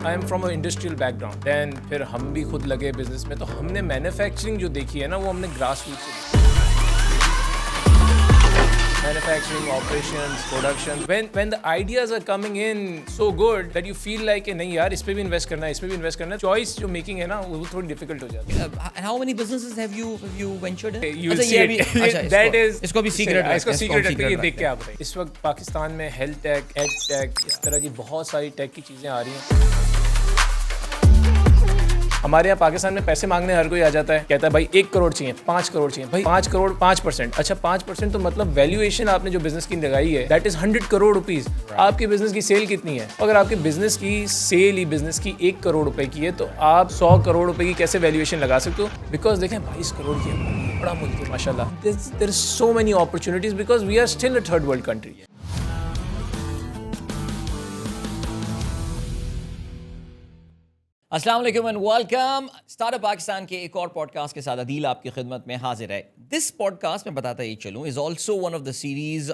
I am from a industrial background, then फिर हम भी खुद लगे बिजनेस में, तो हमने मैन्युफैक्चरिंग जो देखी है ना, वो हमने ग्रास रूट से manufacturing, operations, production. When the ideas are coming in so good that you feel like नहीं यार इस पे भी इन्वेस्ट करना है, इस पे भी इन्वेस्ट करना है, चॉइस जो मेकिंग है ना वो थोड़ी डिफिकल्ट हो जाती है. And how many businesses have you ventured in? You will अच्छा, see ये it. भी- अच्छा, That is इसको भी सीक्रेट इसको सीक्रेट रखते हैं. ये देख के आप बताइए. इस वक्त पाकिस्तान में हेल्थ टेक, एड टेक, इस तरह की बहुत सारी टेक की चीजें आ रही हैं. हमारे यहाँ पाकिस्तान में पैसे मांगने हर कोई आ जाता है, कहता है भाई 1 करोड़ चाहिए, 5 करोड़ चाहिए. भाई 5 करोड़ 5%. अच्छा 5% तो मतलब वैल्यूएशन आपने जो बिजनेस की लगाई है दैट इज 100 करोड़ रुपीज. आपके बिजनेस की सेल कितनी है? अगर आपके बिजनेस की सेल ही बिजनेस की 1 करोड़ रुपए की है तो आप 100 करोड़ रुपए की कैसे वैल्यूएशन लगा सकते हो? बिकॉज देखें 22 करोड़ की है, बड़ा मुल्क है माशाल्लाह. There is so many opportunities because we are still a third world country. अस्सलाम वालेकुम एंड वेलकम. स्टार्टअप पाकिस्तान के एक और पॉडकास्ट के साथ अदील आपकी खिदमत में हाजिर है. दिस पॉडकास्ट में बताता ही चलूँ is also one of the series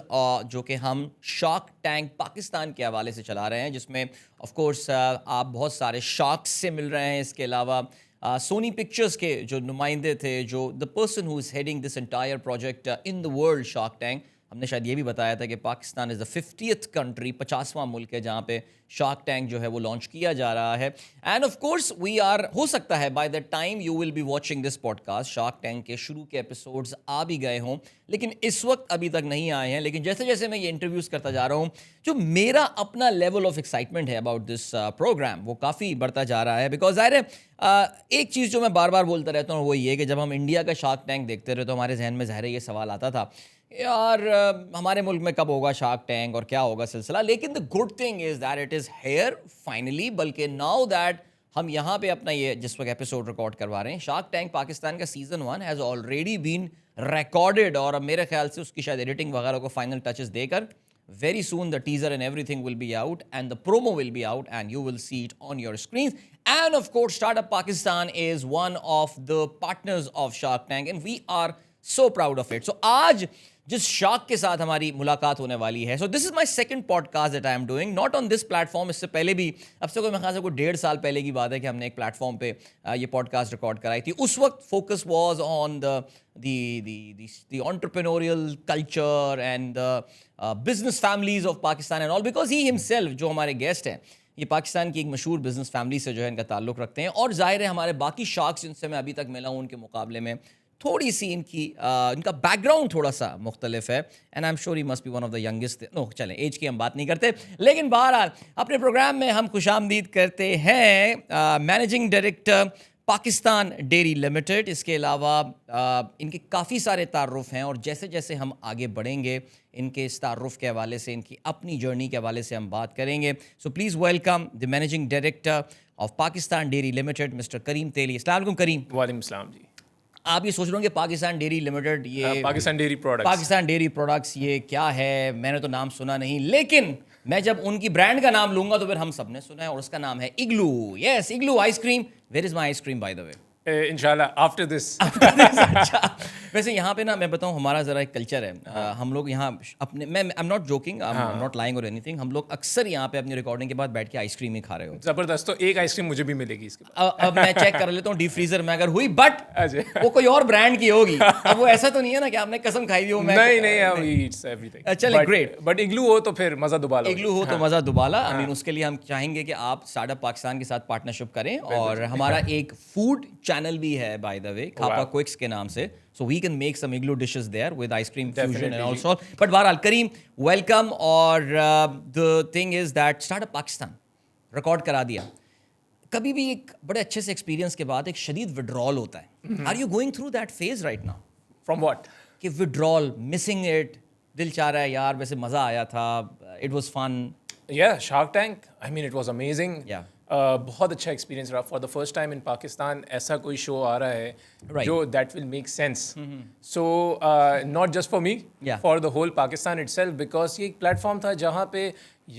जो कि हम शार्क टैंक पाकिस्तान के हवाले से चला रहे हैं, जिसमें ऑफ कोर्स आप बहुत सारे शार्क्स से मिल रहे हैं. इसके अलावा सोनी पिक्चर्स के जो नुमाइंदे थे, जो the person who is heading this entire project in the world shark tank, हमने शायद ये भी बताया था कि Pakistan is the 50th country, 50वां मुल्क है जहाँ पे शार्क टैंक जो है वो लॉन्च किया जा रहा है. And of course we are, हो सकता है by the time you will be watching this podcast Shark Tank के शुरू के एपिसोड्स आ भी गए हों, लेकिन इस वक्त अभी तक नहीं आए हैं. लेकिन जैसे जैसे मैं ये इंटरव्यूज़ करता जा रहा हूँ, जो मेरा अपना लेवल ऑफ एक्साइटमेंट है अबाउट दिस प्रोग्राम वो काफ़ी बढ़ता जा रहा है. बिकॉज ज़ाहिर है एक चीज़ जो मैं बार बार बोलता रहता हूँ वो ये कि जब हम इंडिया का शार्क टैंक देखते रहे तो हमारे जहन में ज़ाहिर है ये सवाल आता था यार हमारे मुल्क में कब होगा शार्क टैंक और क्या होगा सिलसिला. लेकिन the good thing is that it is here finally. बल्कि नाउ दैट हम यहाँ पे अपना ये जिस वक्त एपिसोड रिकॉर्ड करवा रहे हैं, शार्क टैंक पाकिस्तान का season 1 has already been recorded और अब मेरे ख्याल से उसकी शायद एडिटिंग वगैरह को फाइनल टचेस देकर very soon the teaser and everything will be out and the promo will be out and you will see it on your screens. And of course Startup Pakistan is one of the partners of Shark Tank and we are so proud of it. So आज जिस shark के साथ हमारी मुलाकात होने वाली है, so this is my second podcast that I am doing not on this platform. इससे पहले भी, अब से कोई मेरे ख्याल से कोई 1.5 साल पहले की बात है कि हमने एक प्लेटफॉर्म पे ये पॉडकास्ट रिकॉर्ड कराई थी. उस वक्त focus was on the entrepreneurial culture and the business families of Pakistan and all, because he himself जो हमारे गेस्ट हैं ये पाकिस्तान की एक मशहूर बिजनेस फैमिली से जो है इनका ताल्लुक़ रखते हैं. और जाहिर है हमारे बाकी शार्क्स जिनसे मैं अभी तक मिला हूँ उनके मुकाबले में थोड़ी सी इनका बैकग्राउंड थोड़ा सा मुख्तलिफ है. And I am sure he must be one of the youngest. No चलें, एज की हम बात नहीं करते. लेकिन बहरहाल अपने प्रोग्राम में हम खुशामदीद करते हैं managing director Pakistan dairy limited. इसके अलावा इनके काफ़ी सारे तारुफ हैं और जैसे जैसे हम आगे बढ़ेंगे इनके इस तारुफ के हवाले से, इनकी अपनी जर्नी के हवाले से हम बात करेंगे. So please welcome the managing director of Pakistan dairy limited mister Karim Teli. अस्सलाम वालेकुम करीम. वालेकुम सलाम जी. आप ये सोच रहे होंगे पाकिस्तान डेयरी लिमिटेड, ये पाकिस्तान डेयरी प्रोडक्ट्स ये क्या है? मैंने तो नाम सुना नहीं, लेकिन मैं जब उनकी ब्रांड का नाम लूंगा तो फिर हम सब ने सुना है और उसका नाम है igloo. Yes, igloo ice cream. Where is my ice cream by the way? इंशाल्लाह आफ्टर दिस. अच्छा, वैसे यहाँ पे ना मैं बताऊँ हमारा ज़रा एक कल्चर है. हम लोग यहाँ अपने, मैं आई am not joking, I am not lying और एनीथिंग, हम लोग अक्सर यहाँ पे अपनी रिकॉर्डिंग के बाद बैठ के आइसक्रीम ही खा रहे हो. जबरदस्त. तो एक आइसक्रीम मुझे भी मिलेगी इसके बाद. अब मैं चेक कर लेता हूँ डीप फ्रीजर में अगर हुई, बट वो कोई और ब्रांड की होगी. अब वो ऐसा तो नहीं है ना कि आपने कसम खाई हुई हो. नहीं, ईट्स एवरीथिंग. चलिए, ग्रेट. बट इग्लू हो तो फिर मजा दुबाला. इग्लू हो तो मजा दुबाला. आई मीन उसके लिए हम चाहेंगे कि आप स्टार्टअप पाकिस्तान के साथ पार्टनरशिप करें और हमारा एक फूड चैनल भी है बाय द वे, खापा क्विक्स के नाम से. So we can make some igloo dishes there with ice cream fusion and also. But बहरहाल करीम, welcome. और the thing is that Startup Pakistan record करा दिया. कभी भी एक बड़े अच्छे से एक्सपीरियंस के बाद एक शदीद विड्रॉल होता है. Are you going through that phase right now? From what? कि विड्रॉल, मिसिंग इट, दिल चाह रहा है यार वैसे मज़ा आया था, it was fun. Yeah, Shark Tank, I mean it was amazing. Yeah. बहुत अच्छा एक्सपीरियंस रहा. For the first time in Pakistan ऐसा कोई शो आ रहा है जो that will make sense. So not just for me, for the whole Pakistan itself, because ये एक प्लेटफॉर्म था जहाँ पे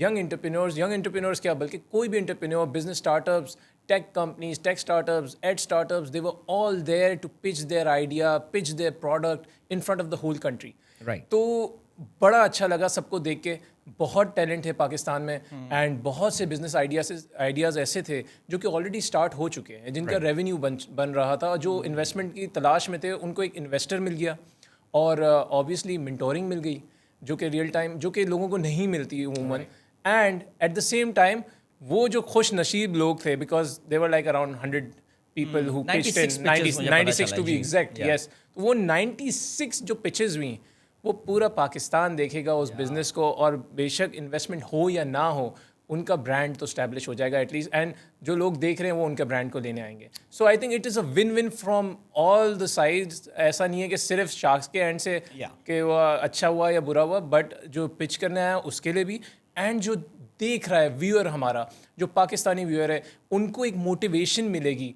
यंग एंटरप्रेन्योर्स क्या बल्कि कोई भी entrepreneur, business startups, tech companies, tech startups, ed startups, they were all there to pitch their idea, pitch their product in front of the whole country. Right. तो बड़ा अच्छा लगा सबको देख के. बहुत टैलेंट है पाकिस्तान में एंड बहुत से बिजनेस आइडियाज़ ऐसे थे जो कि ऑलरेडी स्टार्ट हो चुके हैं, जिनका रेवेन्यू बन रहा था, जो इन्वेस्टमेंट की तलाश में थे, उनको एक इन्वेस्टर मिल गया और ऑब्वियसली मेंटोरिंग मिल गई जो कि रियल टाइम, जो कि लोगों को नहीं मिलती उमूमन। And at the same time वो जो खुश नसीब लोग थे, because they were like around 100 people who pitched in 96 to be exact, yes, तो वो 96 जो पिचेस हुई वो पूरा पाकिस्तान देखेगा उस बिजनेस को, और बेशक इन्वेस्टमेंट हो या ना हो उनका ब्रांड तो स्टैब्लिश हो जाएगा एटलीस्ट, एंड जो लोग देख रहे हैं वो उनके ब्रांड को लेने आएंगे। So I think it is a win win from all the sides. ऐसा नहीं है कि सिर्फ शार्क्स के एंड से कि वो अच्छा हुआ या बुरा हुआ, बट जो पिच करने आया उसके लिए भी, एंड जो देख रहा है व्यूअर हमारा, जो पाकिस्तानी व्यूअर है, उनको एक मोटिवेशन मिलेगी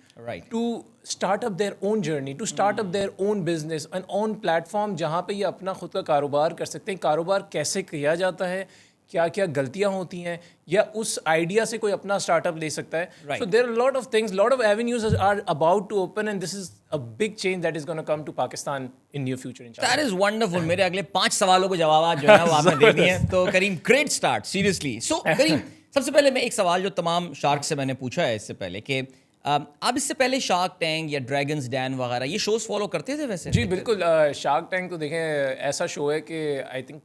to start up their own journey, to start up their own business and own platform, जहाँ पे ये अपना खुद का कारोबार कर सकते हैं। कारोबार कैसे किया जाता है, क्या क्या गलतियां होती हैं, या उस आइडिया से कोई अपना स्टार्टअप ले सकता है। So there are lot of things, lot of avenues are about to open, and this is a big change that is gonna come to Pakistan in near future इंशाल्लाह। That is wonderful. मेरे अगले 5 सवालों को जवाब जो है वो आपने दे दिए हैं। तो करीम, ग्रेट स्टार्ट, सीरियसली। सो करीम, सबसे पहले मैं एक सवाल जो तमाम शार्क से मैंने पूछा है इससे पहले कि आप इससे पहले शार्क टैंक या ड्रैगन्स डैन वगैरह ये शोज फॉलो करते थे वैसे? जी बिल्कुल। शार्क टैंक तो देखें ऐसा शो है कि आई थिंक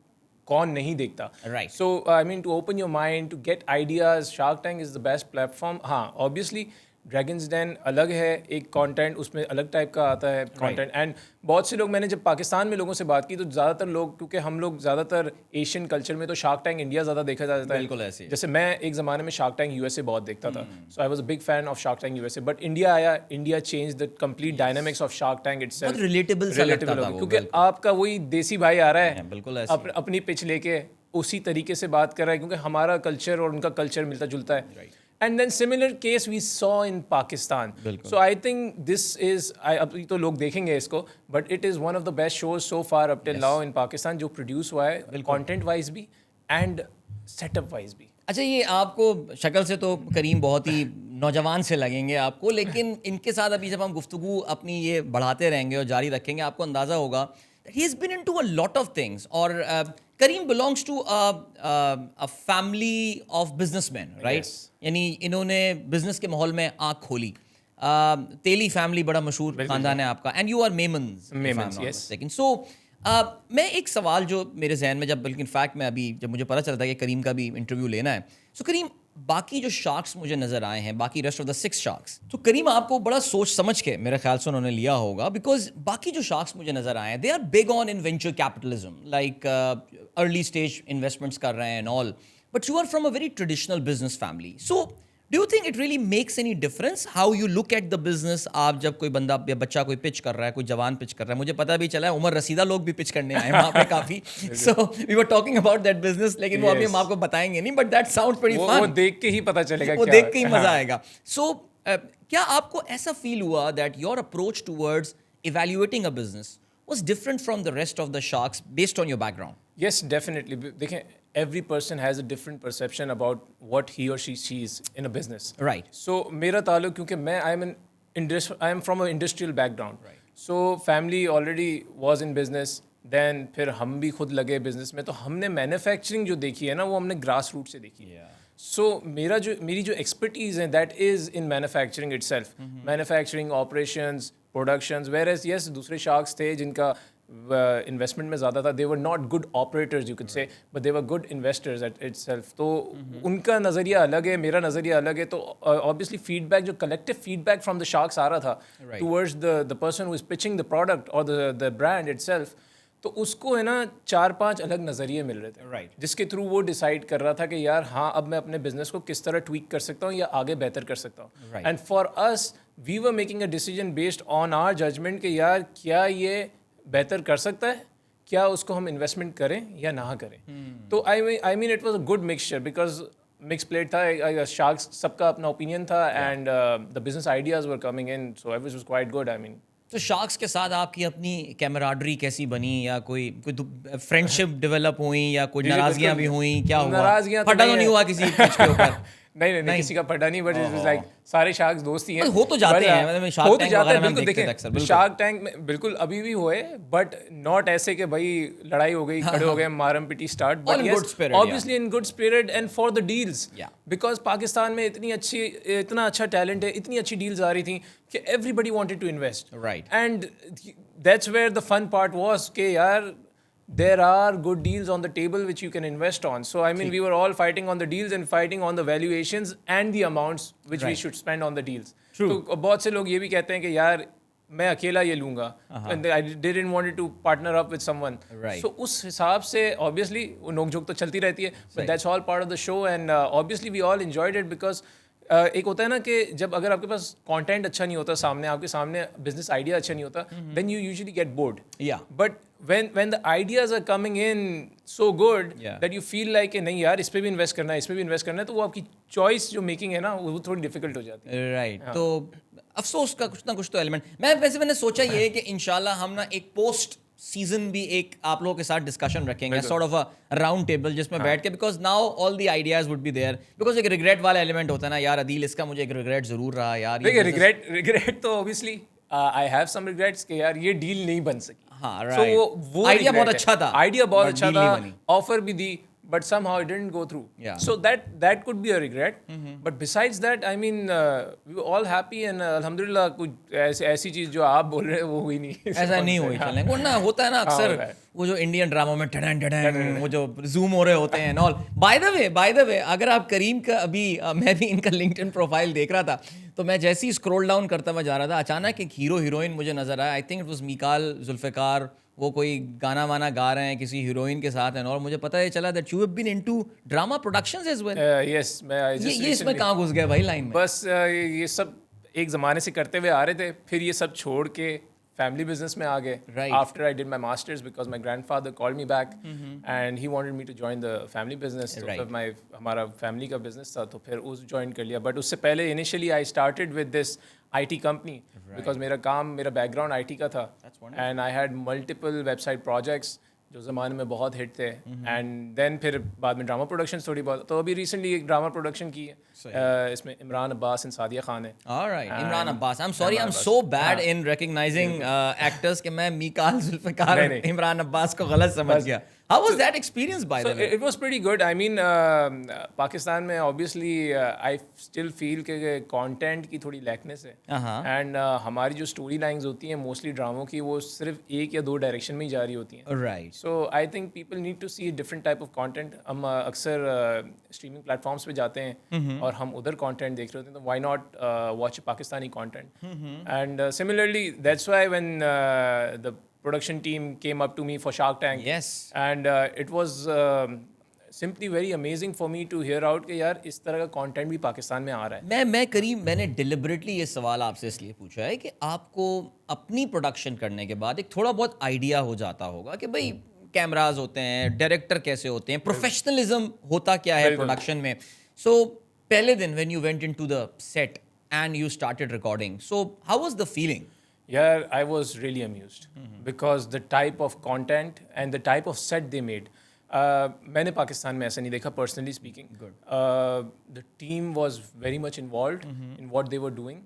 कौन नहीं देखता, right. So I mean to open your mind, to get ideas, Shark Tank is the best platform. हाँ, ऑब्वियसली ड्रैगन्स डैन अलग है, एक कंटेंट उसमें अलग टाइप का आता है कंटेंट, एंड बहुत से लोग, मैंने जब पाकिस्तान में लोगों से बात की तो ज़्यादातर लोग, क्योंकि हम लोग ज़्यादातर एशियन कल्चर में तो शार्क टैंक इंडिया ज़्यादा देखा जाता है। बिल्कुल ऐसे। जैसे मैं एक ज़माने में शार्क टैंक यूएसए बहुत देखता था, so I was a big fan of shark tank USA, but India आया, India change the complete dynamics of shark tank itself. बहुत रिलेटेबल सा लगता था वो, क्योंकि आपका वही देसी भाई आ रहा है, बिल्कुल ऐसे, अपनी पिच लेके उसी तरीके से बात कर रहा है, क्योंकि हमारा कल्चर और उनका कल्चर मिलता जुलता है। And then similar case we saw in Pakistan. So I think this is, अभी तो लोग देखेंगे इसको, but it is one of the best shows so far up till now in Pakistan, जो प्रोड्यूस हुआ है कंटेंट वाइज भी एंड सेटअप वाइज भी। अच्छा, ये आपको शक्ल से तो करीम बहुत ही नौजवान से लगेंगे आपको, लेकिन इनके साथ अभी जब हम गुफ्तगू अपनी ये बढ़ाते रहेंगे और जारी रखेंगे, आपको अंदाज़ा होगा he has been into a lot of things, और Kareem belongs to a family of businessmen, right? यानी इन्होंने बिजनेस के माहौल में आँख खोली। तेली फैमिली बड़ा मशहूर खानदान है आपका, and you are Memons, yes. लेकिन सो मैं एक सवाल जो मेरे जहन में, जब बल्कि इनफैक्ट मैं अभी जब मुझे पता चलता है कि करीम का भी इंटरव्यू लेना है, सो करीम, बाकी जो शार्क्स मुझे नज़र आए हैं, बाकी रेस्ट ऑफ द 6 शार्क्स, तो करीम आपको बड़ा सोच समझ के मेरे ख्याल से उन्होंने लिया होगा, बिकॉज बाकी जो शार्क्स मुझे नज़र आए हैं, they are big on in venture capitalism, like early stage investments कर रहे हैं and all, but you are from a very traditional business family. So do you think it really makes any difference how you look at the business? आप जब कोई बंदा या बच्चा कोई पिच कर रहा है, कोई जवान पिच कर रहा है, मुझे पता भी चला है उमर रसीदा लोग भी पिच करने आए वहाँ पे काफी, so we were talking about that business, लेकिन वो अभी हम आपको बताएंगे नहीं, but that sounds pretty fun. वो देख के ही पता चलेगा, वो देख के ही मजा आएगा। सो क्या आपको ऐसा फील हुआ that your approach towards evaluating a business was different from the rest of the sharks based on your background? Yes, definitely. देखें, every person has a different perception about what he or she sees in a business. Right. So मेरा ताल्लुक, क्योंकि मैं I am from an industrial background. Right. So family already was in business. Then फिर हम भी खुद लगे business में, तो हमने मैन्युफैक्चरिंग जो देखी है ना, वो हमने ग्रास रूट से देखी है। सो मेरी जो एक्सपर्टीज़ है, that is in manufacturing itself, manufacturing, operations, productions. Where yes, दूसरे शार्क्स थे जिनका इन्वेस्टमेंट में ज़्यादा था, they were not good operators you can say, but they were good investors at itself. तो उनका नज़रिया अलग है, मेरा नज़रिया अलग है। तो ऑब्वियसली फीडबैक, जो collective feedback from the sharks आ रहा था towards the person who is pitching the product और द ब्रांड इटसेल्फ, तो उसको है ना 4-5 अलग नज़रिए मिल रहे थे, राइट, जिसके थ्रू वो डिसाइड कर रहा था कि यार हाँ, अब मैं अपने बिजनेस को किस तरह ट्वीक कर सकता हूँ या आगे बेहतर कर सकता हूँ। And for us we were making a decision based on our judgement कि यार क्या ये बेहतर कर सकता है, क्या उसको हम इन्वेस्टमेंट करें या ना करें। तो I mean it was a good mixture, because mix plate था, शार्क्स सबका अपना ओपिनियन था, and the business ideas were coming in, so everything was quite good. I mean, तो शार्क्स के साथ आपकी अपनी कैमराडरी कैसी बनी, या कोई फ्रेंडशिप डेवलप हुई, या कोई नाराजगियां भी हुई, क्या हुआ? नाराजगियां फटा तो नहीं हुआ किसी पिच के ऊपर? नहीं किसी का पटा नहीं, बट इट वाज लाइक सारे शार्क्स दोस्त ही हैं। हो तो जाते हैं, मतलब शार्क हो तो टैंक जाते वगैरह हैं, में हम बिल्कुल देखते थे देखें अक्सर, बिल्कुल। शार्क टैंक में बिल्कुल अभी भी हुए, बट नॉट ऐसे कि भाई लड़ाई हो गई, खड़े हो गए, मारम पिटी start, All but in good spirit, obviously in good spirit and for the deals, Yeah. Because Pakistan में इतना अच्छा टैलेंट है, इतनी अच्छी डील्स आ रही थी कि everybody wanted to invest, Right. And that's where the fun part was कि यार there are good deals on the table which you can invest on. So I mean, we were all fighting on the deals and fighting on the valuations and the amounts which we Right. should spend on the deals. True. तो बहुत से लोग ये भी कहते हैं कि यार मैं अकेला ये लूंगा, and I didn't want to partner up with someone. Right. So उस हिसाब से obviously वो नोक-झोंक तो चलती रहती है, but that's all part of the show, and obviously we all enjoyed it because एक होता है ना कि जब अगर आपके पास कंटेंट अच्छा नहीं होता, सामने आपके सामने बिजनेस आइडिया अच्छा नहीं होता, then you usually get bored. Yeah. But when the ideas are coming in so good Yeah. that you feel like कि नहीं यार इस पे भी इन्वेस्ट करना है, इस पे भी इन्वेस्ट करना है, तो वो आपकी चॉइस जो मेकिंग है ना वो थोड़ी डिफिकल्ट हो जाती है। राइट तो अफसोस का कुछ ना कुछ तो एलिमेंट मैंने सोचा ये है कि इंशाल्लाह हम ना एक पोस्ट सीजन भी एक आप लोगों के साथ डिस्कशन रखेंगे, sort of a round table जिसमें बैठ के, because now all the ideas would be there, because एक रिग्रेट वाला एलिमेंट होता है ना, यार अदील इसका मुझे एक रिग्रेट जरूर रहा यार, देखिए रिग्रेट तो obviously I have some regrets कि यार ये डील नहीं बन सकी। हाँ, So right. वो आइडिया regret बहुत है। अच्छा था, आइडिया बहुत but अच्छा deal नहीं था, बनी। ऑफर भी दी, but somehow it didn't go through. Yeah. So that could be a regret. But besides that, I mean, we were all happy and alhamdulillah कुछ ऐसी चीज जो आप बोल रहे हैं वो हुई नहीं। ऐसा नहीं हुई चलने को ना, होता है ना अक्सर होता है। वो जो इंडियन ड्रामा में टडन टडन वो जो जूम हो रहे होते हैं ऑल। बाय द वे अगर आप करीम का अभी मैं भी इनका लिंक्डइन प्रोफाइल देख रहा था, तो मैं जैसे ही स्क्रॉल डाउन करता हुआ जा रहा था, अचानक एक हीरो हीरोइन मुझे नजर आया। I think it was Meekal Zulfiqar, वो कोई गाना वाना गा रहे हैं किसी हीरोइन के साथ एंड और मुझे पता है चला that you have been into drama productions as well. Yes, मैं ये इसमें कहाँ घुस गया भाई लाइन में? बस ये सब एक ज़माने से करते हुए आ रहे थे, फिर ये सब छोड़ के फैमिली बिजनेस में आ गए। Right. After I did my masters because my grandfather called me back and he wanted me to join the family business. तो Right. फिर हमारा फैमिली का बिजनेस था, तो फिर उस ज्वाइन कर लिया। बट उससे पहले initially I started with this IT company because मेरा बैकग्राउंड IT का था, and I had multiple website projects जो ज़माने में बहुत हिट थे, एंड देन फिर बाद में ड्रामा प्रोडक्शन थोड़ी बहुत। तो अभी रिसेंटली एक ड्रामा प्रोडक्शन की है, इसमें इमरान अब्बास एंड सादिया खान है। Alright, Imran Abbas. I'm sorry, I'm so bad in recognizing actors कि मैं मीकाल जुल्फिकार नहीं। इमरान अब्बास को गलत समझ गया। How was that experience by the way? It was pretty good. I mean, Pakistan में obviously I still feel कि content की थोड़ी lackness है, and हमारी जो story lines होती हैं मोस्टली ड्रामों की, वो सिर्फ एक या दो डायरेक्शन में ही जा रही होती हैं। Right. So I think people need to see a different type of content. हम अक्सर स्ट्रीमिंग प्लेटफॉर्म्स पे जाते हैं और हम उधर कंटेंट देख रहे होते हैं, तो why not watch Pakistani content? And similarly, that's why when the production team came up to me for Shark Tank, Yes. and it was simply very amazing for me to hear out कि यार इस तरह का content भी पाकिस्तान में आ रहा है। मैं करीम मैंने डिलिबरेटली ये सवाल आपसे इसलिए पूछा है कि आपको अपनी प्रोडक्शन करने के बाद एक थोड़ा बहुत आइडिया हो जाता होगा कि भाई कैमराज होते हैं, डायरेक्टर कैसे होते हैं, प्रोफेशनलिज्म होता क्या है प्रोडक्शन में। सो पहले दिन when you went into the set and you started recording, so how was the feeling? Yeah, I was really amused because the type of content and the type of set they made. मैंने पाकिस्तान में ऐसा नहीं देखा, personally speaking. The team was very much involved in what they were doing,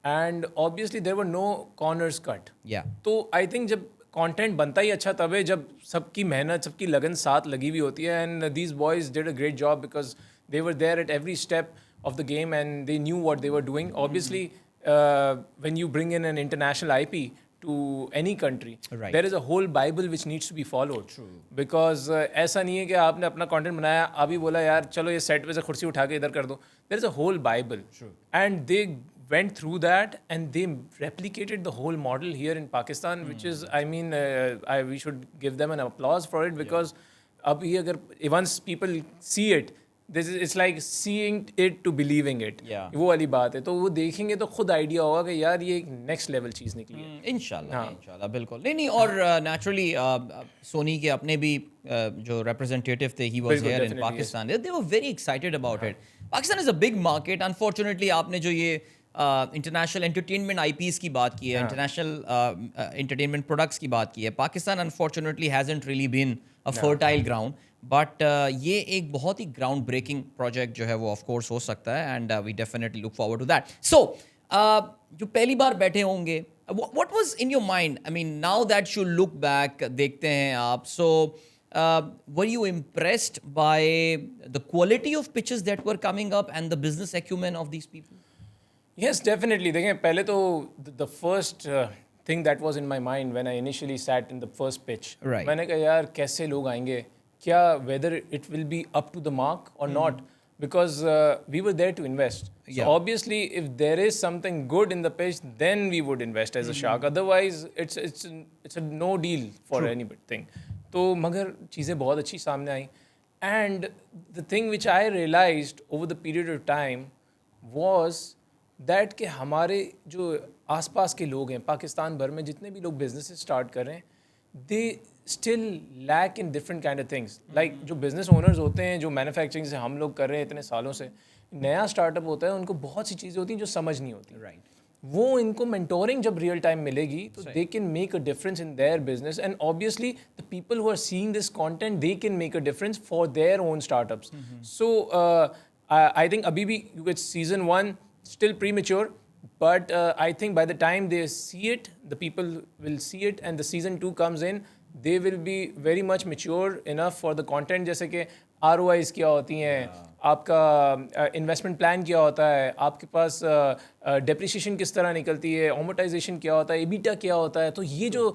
and obviously there were no corners cut. Yeah. तो I think जब content बनता ही अच्छा तब है जब सबकी मेहनत, सबकी लगन साथ लगी हुई होती है, and these boys did a great job because they were there at every step of the game and they knew what they were doing. Obviously, when you bring in an international IP to any country, Right. there is a whole Bible which needs to be followed. True. Because ऐसा नहीं है कि आपने अपना content बनाया, अभी बोला यार चलो ये सेट पे से कुर्सी उठा के इधर कर दो. There is a whole Bible. True. And they went through that and they replicated the whole model here in Pakistan, which is, I mean, we should give them an applause for it because अब ये अगर once people see it, it's like seeing it to believing it. Yeah. वो वाली बात है, तो वो देखेंगे तो खुद आइडिया होगा कि यार ये एक नेक्स्ट लेवल चीज़ निकली है। इंशाल्लाह बिल्कुल नहीं और नेचुरली सोनी के अपने भी जो रिप्रेजेंटेटिव थे, he was here in Pakistan, they were very excited about it. Pakistan is a big market. Unfortunately आपने जो ये इंटरनेशनल एंटरटेनमेंट आईपीज की बात की है, इंटरनेशनल एंटरटेनमेंट प्रोडक्ट्स की बात की है, Pakistan unfortunately hasn't really been a fertile ground, but ये एक बहुत ही ग्राउंड ब्रेकिंग प्रोजेक्ट जो है वो ऑफ कोर्स हो सकता है, and we definitely look forward to that. So जो पहली बार बैठे होंगे, what was in your mind? I mean now that you look back, देखते हैं आप, सो were you impressed by the quality of pitches that were coming up and the business acumen of these people? Yes, definitely. देखें, पहले तो the first thing that was in my mind when I initially sat in the first pitch, Right. मैंने कहा यार कैसे लोग आएंगे, क्या whether it will be up to the mark or not, because we were there to invest. So Yeah. obviously, if there is something good in the pitch, then we would invest as a shark. Otherwise, it's a no deal for anything. तो मगर चीज़ें बहुत अच्छी सामने आई, and the thing which I realized over the period of time was that कि हमारे जो आसपास के लोग हैं पाकिस्तान भर में, जितने भी लोग बिजनेस स्टार्ट कर रहे हैं, they still lack in different kind of things. Like जो बिजनेस ओनर्स होते हैं, जो मैन्युफैक्चरिंग से हम लोग कर रहे हैं इतने सालों से, नया स्टार्टअप होता है, उनको बहुत सी चीज़ें होती हैं जो समझ नहीं होती. Right. वो इनको मेंटोरिंग जब रियल टाइम मिलेगी तो they can make a difference in their business, and obviously the people who are seeing this content, they can make a difference for their own startups. So I think अभी भी with season 1 still premature, but I think by the time they see it, the people will see it, and the season 2 comes in, they will be very much mature enough for the content. जैसे कि ROIs क्या होती हैं, आपका investment plan क्या होता है, आपके पास डेप्रिसिएशन किस तरह निकलती है, अमोर्टाइजेशन क्या होता है, EBITDA क्या होता है. तो ये जो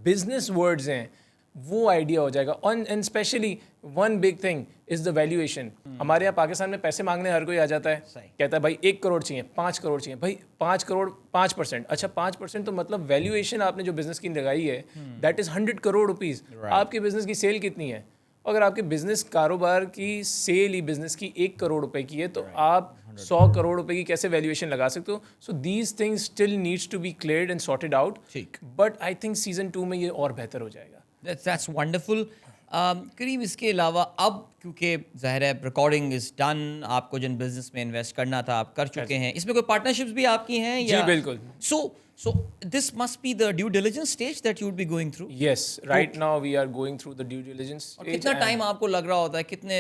बिजनेस वर्ड्स हैं वो आइडिया हो जाएगा. And specially one big thing is the valuation. हमारे यहाँ पाकिस्तान में पैसे मांगने हर कोई आ जाता है, कहता है भाई 1 करोड़ चाहिए, 5 करोड़ चाहिए. भाई 5 करोड़ 5%, अच्छा 5% तो मतलब वैल्यूएशन आपने जो बिजनेस की लगाई है दैट इज़ 100 करोड़ रुपीज़. आपके बिजनेस की सेल कितनी है? अगर आपके बिजनेस कारोबार की सेल ही बिजनेस की 1 करोड़ रुपए की है, तो आप 100 करोड़ रुपए की कैसे वैल्यूएशन लगा सकते हो? So these things still needs to be cleared and sorted out, but I think season 2 में ये और बेहतर हो जाएगा. That's wonderful. करीब इसके अलावा अब क्योंकि ज़ाहिर है रिकॉर्डिंग इज डन, आपको जिन बिजनेस में इन्वेस्ट करना था आप कर चुके हैं, इसमें कोई पार्टनरशिप्स भी आपकी हैं या? जी बिल्कुल. So this must be the due diligence stage that you would be going through. Yes, right now we are going through the due diligence और stage. कितना टाइम आपको लग रहा होता है, कितने,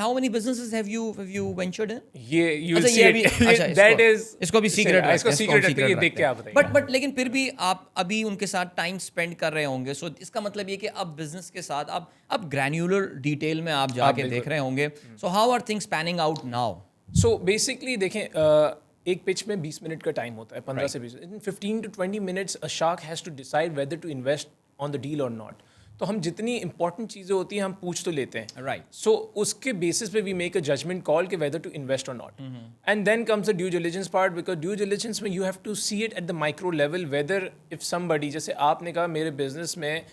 how many businesses have you ventured in? ये you will अच्छा, see ये it. भी, अच्छा, That is इसको भी सीक्रेट, इसको सीक्रेट रखते हैं, ये देख के आप बताइए. बट लेकिन फिर भी आप अभी उनके साथ टाइम स्पेंड कर रहे होंगे, सो इसका मतलब ये कि अब बिजनेस के साथ अब ग्रैन्युलर डिटेल में आप जाके देख रहे होंगे. So how are things panning out now? So basically देखें, एक पिच में 20 मिनट का टाइम होता है, 15 से 20. इन 15 to 20 minutes a shark has to decide whether to invest on the deal or not. तो हम जितनी इंपॉर्टेंट चीज़ें होती हैं हम पूछ तो लेते हैं, राइट. सो उसके बेसिस पे we make a judgement call कि whether to invest or not. And then comes the due diligence part, because due diligence में you have to see it at the micro level, whether if somebody, जैसे आपने कहा मेरे business में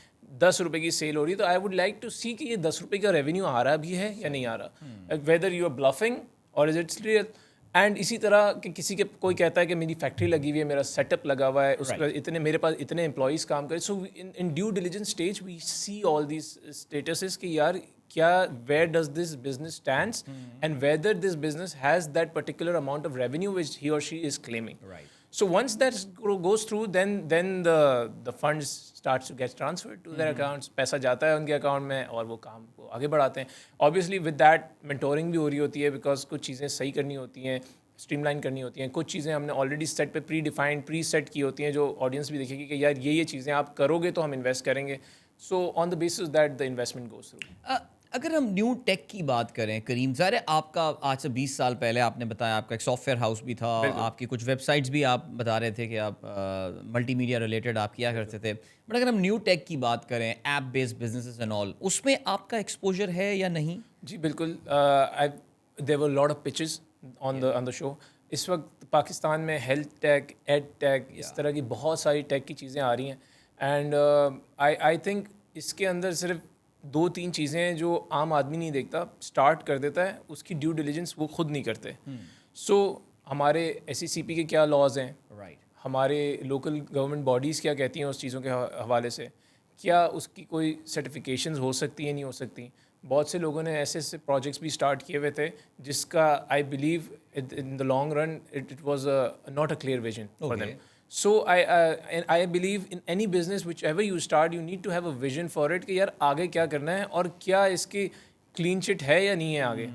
10 रुपए की cell हो रही है, तो आई वुड लाइक टू सी कि ये 10 रुपए का रेवेन्यू आ रहा भी है या नहीं आ रहा, वेदर यू आर ब्लफिंग और इज इट्स रियल. एंड इसी तरह कि किसी के कोई कहता है कि मेरी फैक्ट्री लगी हुई है, मेरा सेटअप लगा हुआ है, उसके बाद इतने मेरे पास इतने एम्प्लॉयज़ काम करें. So in due diligence stage we see all these statuses कि यार क्या, where does this business stands and whether this business has that particular amount of revenue which he or she is claiming. So once that goes through, then the funds starts to get transferred to their accounts. पैसा जाता है उनके account में और वो काम को आगे बढ़ाते हैं. Obviously with that mentoring भी हो रही होती है, because कुछ चीज़ें सही करनी होती हैं, स्ट्रीमलाइन करनी होती हैं, कुछ चीज़ें हमने ऑलरेडी सेट पे प्री डिफाइंड प्री सेट की होती हैं, जो ऑडियंस भी देखेगी कि यार ये चीज़ें आप करोगे तो हम इन्वेस्ट करेंगे. So on the basis that the investment goes through. अगर हम न्यू टेक की बात करें करीम, ज़ाहिर है आपका आज से 20 साल पहले आपने बताया आपका एक सॉफ्टवेयर हाउस भी था, आपकी कुछ वेबसाइट्स भी आप बता रहे थे कि आप मल्टीमीडिया रिलेटेड आप किया करते थे. बट अगर हम न्यू टेक की बात करें, app based businesses and all, उसमें आपका एक्सपोजर है या नहीं? जी बिल्कुल. There were lot of pitches on the show. इस वक्त पाकिस्तान में हेल्थ टेक, एड टेक, इस तरह की बहुत सारी टेक की चीज़ें आ रही हैं. एंड आई थिंक इसके अंदर सिर्फ 2-3 चीज़ें जो आम आदमी नहीं देखता, स्टार्ट कर देता है, उसकी ड्यू डिलिजेंस वो खुद नहीं करते. सो हमारे SECP के क्या लॉज हैं, राइट, हमारे लोकल गवर्नमेंट बॉडीज़ क्या कहती हैं उस चीज़ों के हवाले से, क्या उसकी कोई सर्टिफिकेशंस हो सकती हैं, नहीं हो सकती. बहुत से लोगों ने ऐसे प्रोजेक्ट्स भी स्टार्ट किए हुए थे जिसका I believe in the long run it was not a clear vision for them. So I believe in any business whichever you start, you need to have a vision for it कि यार आगे क्या करना है और क्या इसकी clean chit है या नहीं है आगे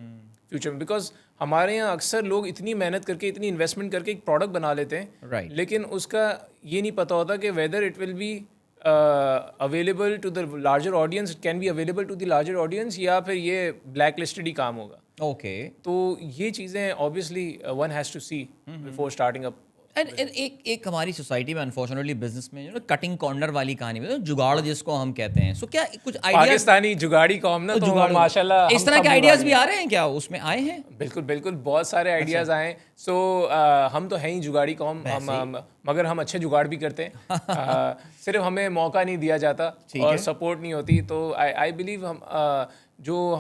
फ्यूचर में. बिकॉज हमारे यहाँ अक्सर लोग इतनी मेहनत करके इतनी इन्वेस्टमेंट करके एक प्रोडक्ट बना लेते हैं Right. लेकिन उसका ये नहीं पता होता कि whether it will be available to the larger audience, it can be available to the larger audience, या फिर ये ब्लैक लिस्टेड ही काम होगा. ओके. तो ये चीज़ें obviously one has to see before starting up. And एक हमारी सोसाइटी में अनफॉर्चुनेटली बिजनेस में जो कटिंग कॉर्नर वाली कहानी में जुगाड़ जिसको हम कहते हैं, सो क्या कुछ आइडिया पाकिस्तानी जुगाड़ी कॉम ना, तो माशाल्लाह इस तरह के आइडियाज भी आ रहे हैं क्या, उसमें आए हैं? बिल्कुल बिल्कुल बहुत सारे आइडियाज आए हैं. सो हम तो हैं ही जुगाड़ी कॉम, मगर हम अच्छे जुगाड़ भी करते हैं. सिर्फ हमें मौका नहीं दिया जाता और सपोर्ट नहीं होती. तो आई बिलीव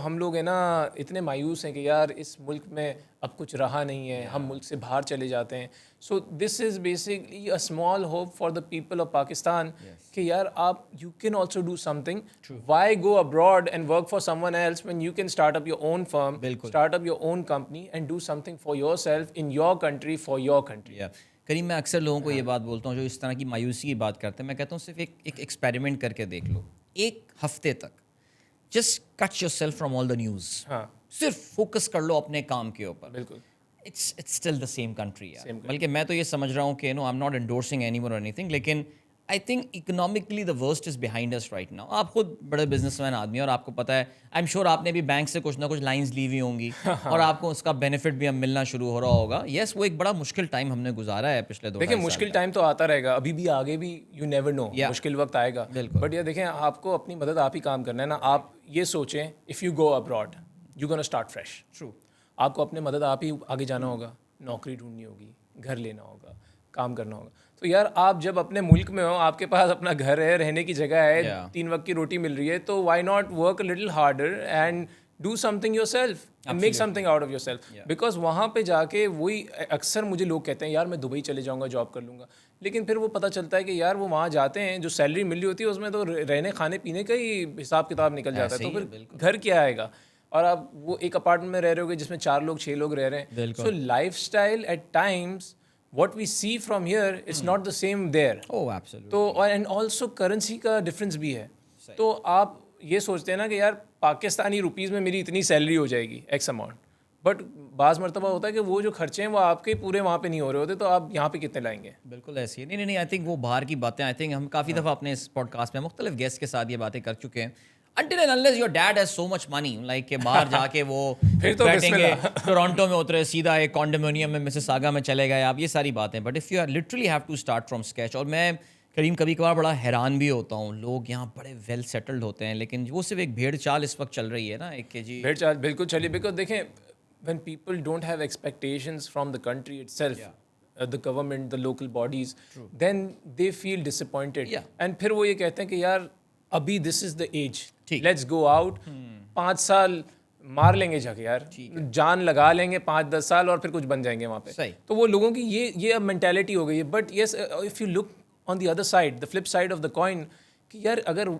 हम लोग हैं ना इतने मायूस हैं कि यार इस मुल्क में अब कुछ रहा नहीं है, हम मुल्क से बाहर चले जाते हैं. So this is basically a small hope for the people of Pakistan कि यार आप you can also do something. Why go abroad and work for someone else when you can start up your own firm, start up your own company and do something for yourself in your country for your country. Karim, मैं अक्सर लोगों को ये बात बोलता हूँ जो इस तरह की मायूसी की बात करते हैं, मैं कहता हूँ सिर्फ एक एक्सपेरिमेंट करके देख लो. एक हफ्ते तक just cut yourself from all the news. हाँ, सिर्फ फोकस कर लो अपने काम के ऊपर. बिल्कुल. It's still the same country. बल्कि मैं तो ये समझ रहा हूँ कि no, I am not endorsing anyone और एनीथिंग, लेकिन I think economically the worst is behind us right now. आप खुद बड़े बिजनेसमैन आदमी हैं और आपको पता है, आई एम श्योर आपने भी बैंक से कुछ ना कुछ लाइंस ली हुई होंगी और आपको उसका बेनिफिट भी अब मिलना शुरू हो रहा होगा. यस, वो एक बड़ा मुश्किल टाइम हमने गुजारा है पिछले 2 देखिए मुश्किल टाइम तो आता रहेगा, अभी भी आगे भी यू नेवर नो, मुश्किल वक्त आएगा. बट ये देखें, आपको अपनी मदद आप ही काम करना है ना. आप ये सोचें, if you go abroad you gonna start fresh. True. आपको अपने मदद आप ही आगे जाना होगा, नौकरी ढूंढनी होगी, घर लेना होगा, काम करना होगा. तो यार आप जब अपने मुल्क में हो, आपके पास अपना घर है, रहने की जगह है, 3 वक्त की रोटी मिल रही है, तो why not work a little harder and do something yourself and make something out of yourself. Because वहाँ पे जाके वही अक्सर मुझे लोग कहते हैं यार मैं दुबई चले जाऊँगा, जॉब कर लूँगा. लेकिन फिर वो पता चलता है कि यार वो वहाँ जाते हैं, जो सैलरी मिल रही होती है उसमें तो रहने खाने पीने का ही हिसाब किताब निकल जाता है. तो फिर घर क्या आएगा, और आप वो एक अपार्टमेंट में रह रहे होगे जिसमें 4 लोग 6 लोग रह रहे हैं. So life style at times what we see from here, it's not the same there. Oh, absolutely. तो and also currency का difference भी है. तो आप ये सोचते हैं ना कि यार पाकिस्तानी रुपीज़ में मेरी इतनी सैलरी हो जाएगी X अमाउंट, बट बाज़ मरतबा होता है कि वो जो खर्चे हैं वो आपके पूरे वहाँ पे नहीं हो रहे होते, तो आप यहाँ पे कितने लाएंगे. बिल्कुल ऐसी है. नहीं, आई थिंक वो बाहर की बातें, आई थिंक हम काफ़ी दफ़ा अपने इस पॉडकास्ट में मुख्तलिफ गेस्ट के साथ ये बातें कर चुके हैं. Until and unless your dad has so much money, like के बाहर जाके वो फिर तो बैठेंगे, टोरंटो में उतरे, सीधा एक कॉन्डोमिनियम में मिसिसागा में चले गए आप, ये सारी बातें. But if you are literally have to start from scratch. और मैं करीम कभी कभार बड़ा हैरान भी होता हूँ, लोग यहाँ बड़े वेल सेटल्ड होते हैं, लेकिन वो सिर्फ एक भेड़ चाल इस वक्त चल रही है ना, एक के जी भेड़ चाल बिल्कुल चलिए. बिकॉज देखें, when people don't have expectations from the country itself, the government, the local bodies, then they feel disappointed. And फिर वो ये कहते हैं कि यार अभी this is the age, let's go out, 5 साल मार लेंगे जाके यार, जान लगा लेंगे 5-10 साल और फिर कुछ बन जाएंगे वहाँ पे. तो वो लोगों की ये अब मेंटालिटी हो गई है. But yes, if you look on the other side, the flip side of the coin, कि यार अगर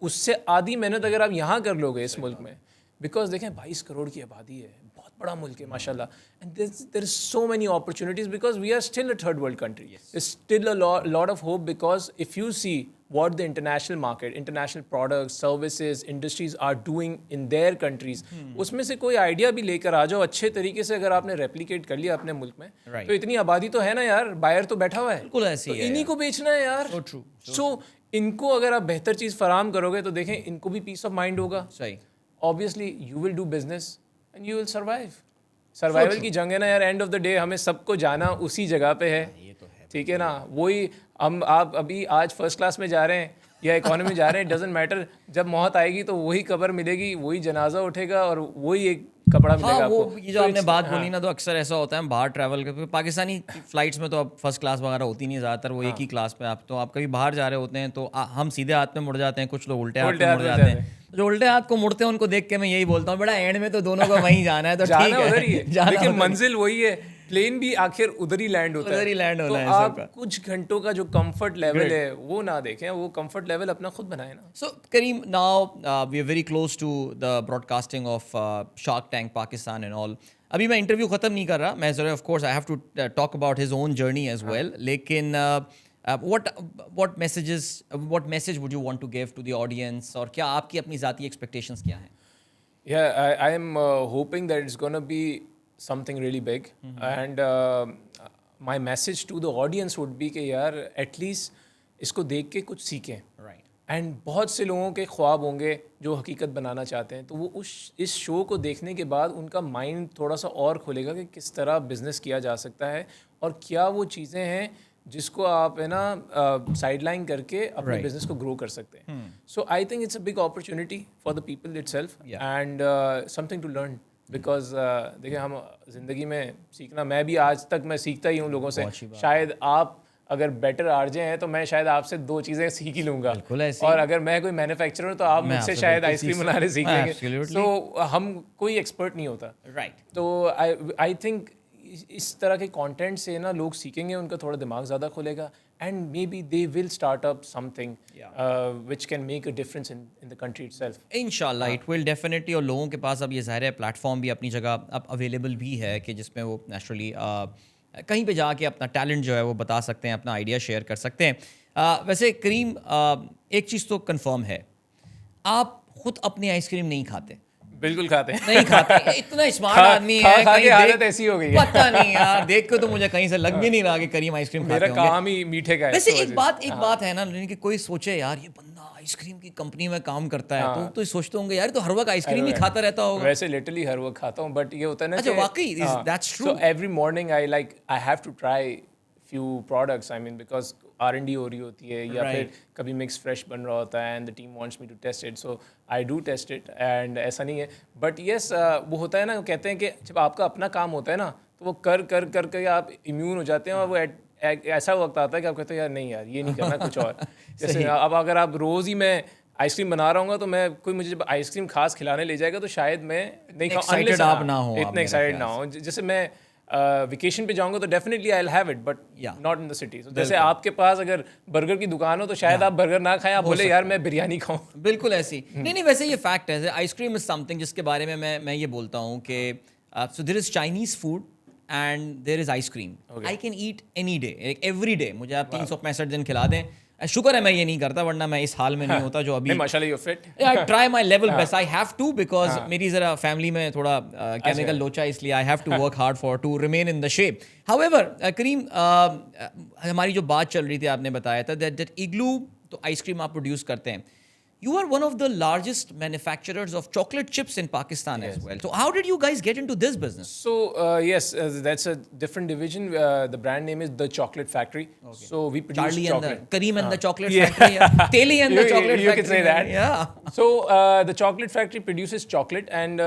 उससे आधी मेहनत अगर आप यहाँ कर लोगे इस मुल्क में, बिकॉज देखें 22 करोड़ की आबादी है, बहुत बड़ा मुल्क है माशाल्लाह, and there is so many opportunities because we are still a third world country. There is still a lot of hope because if you see what the international market, international products, services, industries are doing in their countries, उसमें से कोई idea भी लेकर आ जाओ अच्छे तरीके से, अगर आपने रेप्लिकेट कर लिया अपने मुल्क में, तो इतनी आबादी तो है ना यार, बायर तो बैठा हुआ है, बिल्कुल ऐसी तो है, इन्हीं को बेचना है यार. So इनको अगर आप बेहतर चीज़ फराम करोगे तो देखें इनको भी पीस ऑफ माइंड होगा. सही. Obviously you will do business and you will survive. Survival की जंग है ना यार, एंड ऑफ द डे हमें सबको जाना उसी जगह पे है. ठीक है ना, वही हम आप अभी आज फर्स्ट क्लास में जा रहे हैं या इकोनॉमी जा रहे हैं, डजेंट मैटर, जब मौत आएगी तो वही कब्र मिलेगी, वही जनाजा उठेगा और वही एक कपड़ा मिलेगा आपको. वो ये जो आपने बात बोली ना, तो अक्सर ऐसा होता है, हम बाहर ट्रैवल करते, पाकिस्तानी फ्लाइट्स में तो अब फर्स्ट क्लास वगैरह होती नहीं ज़्यादातर, वो एक ही क्लास पे आप कभी बाहर जा रहे होते हैं तो हम सीधे हाथ में मुड़ जाते हैं, कुछ लोग उल्टे हाथ में मुड़ जाते हैं. जो उल्टे हाथ को मुड़ते हैं उनको देख के मैं यही बोलता हूँ, बेटा एंड में तो दोनों को वहीं जाना है, तो ठीक है, लेकिन मंजिल वही है, प्लेन भी आखिर उधर ही लैंड होता है, उधर ही लैंड होना है. आप कुछ घंटों का जो कंफर्ट लेवल है वो ना देखें, वो कंफर्ट लेवल अपना खुद बनाए ना. So Karim, now we are very close to the broadcasting of shark Tank Pakistan and all. अभी मैं इंटरव्यू ख़त्म नहीं कर रहा, मैं ज़रा of course I have to talk about his own journey as well, लेकिन what message would you want to give to the audience, और क्या आपकी अपनी ज़ाती expectations क्या हैं? Yeah, I am hoping that it's going to be something really big. And my message to the audience would be कि यार at least इसको देख के कुछ सीखें. Right. एंड बहुत से लोगों के ख्वाब होंगे जो हकीकत बनाना चाहते हैं, तो वो इस शो को देखने के बाद उनका माइंड थोड़ा सा और खुलेगा कि किस तरह बिज़नेस किया जा सकता है और क्या वो चीज़ें हैं जिसको आप है ना साइडलाइन करके अपने Right. बिजनेस को ग्रो कर सकते हैं. So I think it's a big opportunity for the people itself and something to learn because देखिए हम ज़िंदगी में सीखना, मैं भी आज तक मैं सीखता ही हूँ लोगों से. शायद आप अगर बेटर आरजे हैं तो मैं शायद आपसे 2 चीज़ें सीख ही लूँगा, और अगर मैं कोई मैन्युफैक्चरर हूँ तो आप मुझसे शायद आइसक्रीम बनाने सीख लेंगे. सो हम कोई एक्सपर्ट नहीं होता. राइट. तो आई थिंक इस तरह के कंटेंट से ना लोग सीखेंगे, उनका थोड़ा दिमाग ज़्यादा खुलेगा, and may be they will start up something which can make a difference in the country itself. इंशाल्लाह इट विल डेफिनेटली. और लोगों के पास अब ये ज़ाहिर है प्लेटफॉर्म भी अपनी जगह अब अवेलेबल भी है कि जिसमें वो नेचुरली कहीं पे जाके अपना टैलेंट जो है वो बता सकते हैं, अपना आइडिया शेयर कर सकते हैं. वैसे करीम, एक चीज़ तो कंफर्म है, आप खुद अपनी आइसक्रीम नहीं खाते. बिल्कुल खाते हैं. नहीं खाते. इतना स्मार्ट आदमी है. खा के आदत ऐसी हो गई है. पता नहीं यार, देख के तो मुझे कहीं से लग भी नहीं रहा कि करीम आइसक्रीम खाते होंगे. मेरा काम ही मीठे का है. वैसे एक बात है ना, कि कोई सोचे यार ये बंदा आइसक्रीम की कंपनी में काम करता है, तो सोचते होंगे यार तो हर वक्त आइसक्रीम ही खाता रहता होगा. वैसे लिटरली हर वक्त खाता हूँ, बट ये होता है ना. अच्छा, वाकई that's true. So every morning I have to try few products, I mean, because R&D हो रही होती है, या फिर कभी मिक्स फ्रेश बन रहा होता है, and the team wants me to test it, so I do test it, and ऐसा नहीं है. But yes, वो होता है ना, कहते हैं कि जब आपका अपना काम होता है ना, तो वो कर के आप इम्यून हो जाते हैं, और वो ऐसा वक्त आता है कि आप कहते हैं यार नहीं यार ये नहीं करना, कुछ और. जैसे अब अगर आप रोज़ ही मैं आइसक्रीम बना रहा हूँ तो मैं कोई मुझे जब आइसक्रीम खास खिलाने ले जाएगा तो शायद मैं नहीं खाऊँ, इतने एक्साइटेड ना हो. जैसे मैं वेकेशन पे जाऊंगा तो definitely I will have it, but not in the city. जैसे आपके पास अगर बर्गर की दुकान हो तो शायद आप बर्गर ना खाएं, आप बोले यार मैं बिरयानी खाऊं. बिल्कुल ऐसी. नहीं, वैसे ये फैक्ट है. आइसक्रीम इज समथिंग जिसके बारे में मैं ये बोलता हूँ कि so there is Chinese food and there is ice cream. I can eat any day, every day. मुझे आप 365 दिन खिला दें. शुक्र है मैं ये नहीं करता, वरना मैं इस हाल में नहीं होता जो अभी. माशाल्लाह you fit. I try my level best. I have to, because मेरी जरा फैमिली में थोड़ा केमिकल लोचा, इसलिए I have to work hard for to remain in the shape. However Karim, हमारी जो बात चल रही थी, आपने बताया था दैट इग्लू तो आइसक्रीम आप प्रोड्यूस करते हैं. You are one of the largest manufacturers of chocolate chips in Pakistan as well. So how did you guys get into this business? So yes, that's a different division. The brand name is The Chocolate Factory. Okay. So we produce Charlie chocolate. And the Kareem and the Chocolate Factory. Yeah. Teli and the Chocolate Factory. You can say that. Yeah. So the Chocolate Factory produces chocolate, and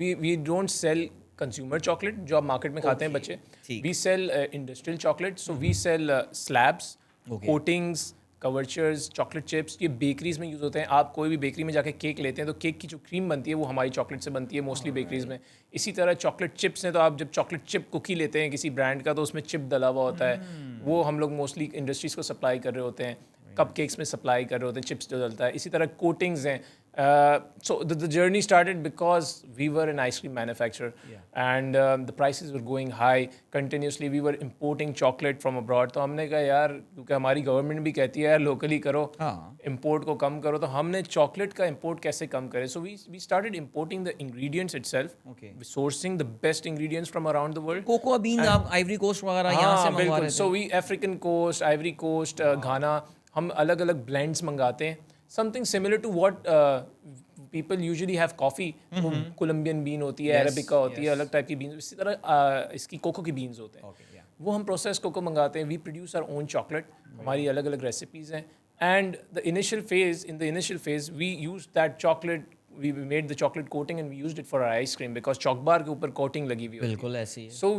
we don't sell consumer chocolate जो आप market में खाते हैं बच्चे. We sell industrial chocolate. So we sell slabs, coatings, couvertures, chocolate chips. ये bakeries में use होते हैं. आप कोई भी बेकरी में जाके केक लेते हैं तो केक की जो क्रीम बनती है वो हमारी चॉकलेट से बनती है मोस्टली बेकरीज में. इसी तरह चॉकलेट चिप्स हैं, तो आप जब चॉकलेट चिप कुकी लेते हैं किसी ब्रांड का तो उसमें चिप डला हुआ होता है. वो हम लोग मोस्टली इंडस्ट्रीज़ को सप्लाई कर रहे होते हैं. कप केक्स में सप्लाई कर रहे होते हैं चिप्स जो डलता है. इसी तरह कोटिंग्स हैं. So the journey started because we were an ice cream manufacturer, and the prices were going high continuously. We were importing chocolate from abroad. तो हमने कहा यार, क्योंकि हमारी गवर्नमेंट भी कहती है यार लोकली करो, इम्पोर्ट को कम करो, तो हमने चॉकलेट का इम्पोर्ट कैसे कम करें. So we started importing the ingredients itself, sourcing the best ingredients from around the world. Cocoa bean आप आइवरी कोस्ट वगैरह यहाँ से मंगवा रहे थे. So we African coast, Ivory Coast, घाना, हम अलग अलग blends मंगाते हैं. Something similar to what people usually have coffee. वो कोलम्बियन बीन होती है, अरेबिका होती है, अलग टाइप की बीन्स. इसी तरह इसकी कोको की बीन्स होते हैं. वो हम प्रोसेस कोको मंगाते हैं. We produce our own chocolate. हमारी अलग अलग रेसिपीज़ हैं. And the initial phase we use that chocolate. We made the chocolate coating and we used it for our ice cream because chalk bar के ऊपर coating लगी हुई होती है. बिल्कुल ऐसी है. So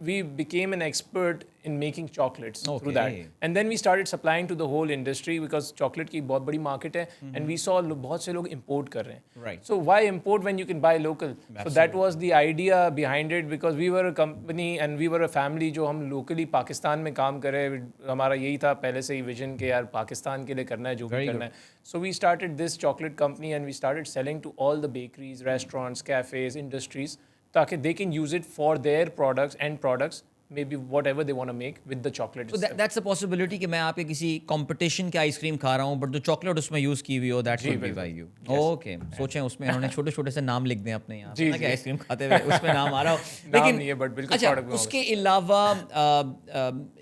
we became an expert in making chocolates through that. And then we started supplying to the whole industry because chocolate की बहुत बड़ी market है, and we saw बहुत से लोग import कर रहे हैं. Right. So why import when you can buy local? So that was the idea behind it, because we were a company and we were a family जो हम locally Pakistan में काम कर रहे. हमारा यही था पहले से ही विजन के यार पाकिस्तान के लिए करना है जो भी करना है. So we started this chocolate company and we started selling to all the bakeries, restaurants, cafes, industries ताकि they can use it for their products and products, maybe whatever they want to make with the chocolate. So that's a possibility कि मैं आपके किसी competition के ice cream खा रहा हूँ but जो चॉकलेट उसमें यूज की हुई हो that will be by you. Okay, सोचें उसमें उन्होंने छोटे छोटे से नाम लिख दें अपने यहाँ पे ना कि आइसक्रीम खाते हुए उसमें नाम आ रहा हो. नाम नहीं है बट बिल्कुल अच्छा, product में होगा. उसके अलावा